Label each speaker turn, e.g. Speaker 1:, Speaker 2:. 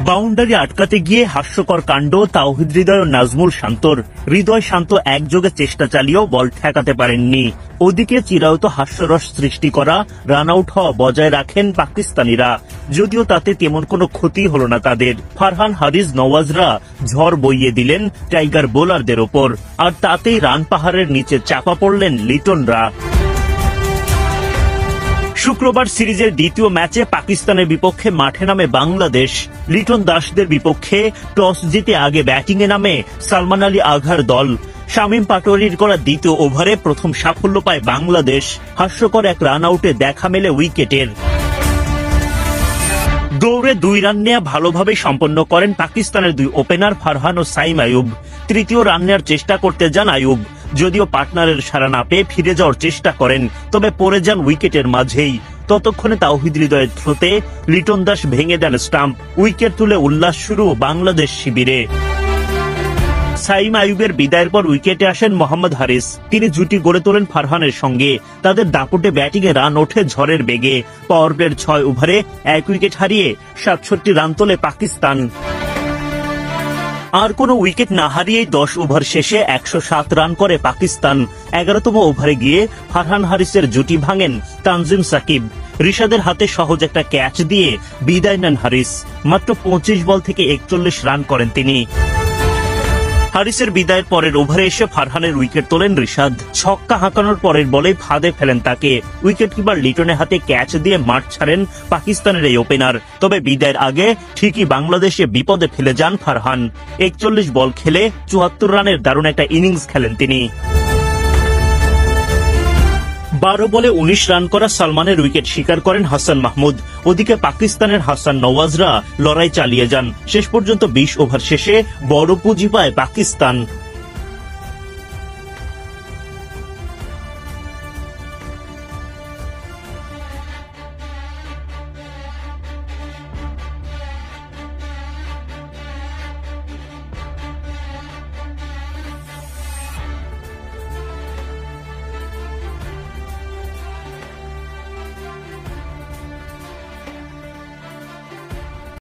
Speaker 1: Boundary আটকাতে গিয়ে হাস্যকর কাণ্ড তাওহিদ হৃদয় ও নাজমুল শান্তর। হৃদয় শান্ত একযোগে চেষ্টা চালিয়েও বল ঠেকাতে পারেননি। ওদিকে চিরায়ত হাস্যরস সৃষ্টি করা রান আউট হওয়া বজায় রাখেন পাকিস্তানিরা, যদিও তাতে তেমন কোনো ক্ষতি হল না তাদের। ফারহান, হারিস, নওয়াজরা ঝড় বইয়ে দিলেন টাইগার বোলারদের ওপর, আর তাতেই রান পাহাড়ের নিচে চাপা পড়লেন লিটনরা। শুক্রবার সিরিজের দ্বিতীয় ম্যাচে পাকিস্তানের বিপক্ষে মাঠে নামে বাংলাদেশ। লিটন দাসদের বিপক্ষে টস জিতে আগে ব্যাটিংয়ে নামে সালমান আলী আঘার দল। শামীম পাটোয়ারির করা দ্বিতীয় ওভারে প্রথম সাফল্য পায় বাংলাদেশ। হাস্যকর এক রান আউটে দেখা মেলে উইকেটের। দৌড়ে 2 রান নেওয়া ভালোভাবে সম্পন্ন করেন পাকিস্তানের 2 ওপেনার ফারহান ও সাইম আইয়ুব। তৃতীয় রান নেওয়ার চেষ্টা করতে যান আইয়ুব, যদিও পার্টনারের সাড়া না পেয়ে ফিরে যাওয়ার চেষ্টা করেন, তবে পড়ে যান উইকেটের মাঝেই। ততক্ষণে তাওহিদ হৃদয়ের থ্রোতে লিটন দাস ভেঙে দেন স্টাম্প। উইকেট তুলে উল্লাস শুরু বাংলাদেশ শিবিরে। সাইম আইয়ুবের বিদায়ের পর উইকেটে আসেন মোহাম্মদ হারিস। তিনি জুটি গড়ে তোলেন ফারহানের সঙ্গে। তাদের দাপুটে ব্যাটিংয়ে রান ওঠে ঝড়ের বেগে। পাওয়ার প্লের 6 ওভারে 1 উইকেট হারিয়ে 67 রান তোলে পাকিস্তান। আর কোনো উইকেট না হারিয়েই 10 ওভার শেষে 107 রান করে পাকিস্তান। 11তম ওভারে গিয়ে ফারহান হারিসের জুটি ভাঙেন তানজিম সাকিব। রিশাদের হাতে সহজ একটা ক্যাচ দিয়ে বিদায় নেন হারিস। মাত্র 25 বল থেকে 41 রান করেন তিনি। হারিসের বিদায়ের পরের ওভারে এসে ফারহানের উইকেট তোলেন রিশাদ। ছক্কা হাঁকানোর পরের বলে ফাঁদে ফেলেন তাকে। উইকেট কিপার লিটনের হাতে ক্যাচ দিয়ে মাঠ ছাড়েন পাকিস্তানের এই ওপেনার। তবে বিদায়ের আগে ঠিকই বাংলাদেশে বিপদে ফেলে যান ফারহান। 41 বল খেলে 74 রানের দারুণ একটা ইনিংস খেলেন তিনি। 12 বলে 19 রান করা সালমানের উইকেট শিকার করেন হাসান মাহমুদ। ওদিকে পাকিস্তানের হাসান নওয়াজরা লড়াই চালিয়ে যান। শেষ পর্যন্ত 20 ওভার শেষে বড় পুঁজি পায় পাকিস্তান।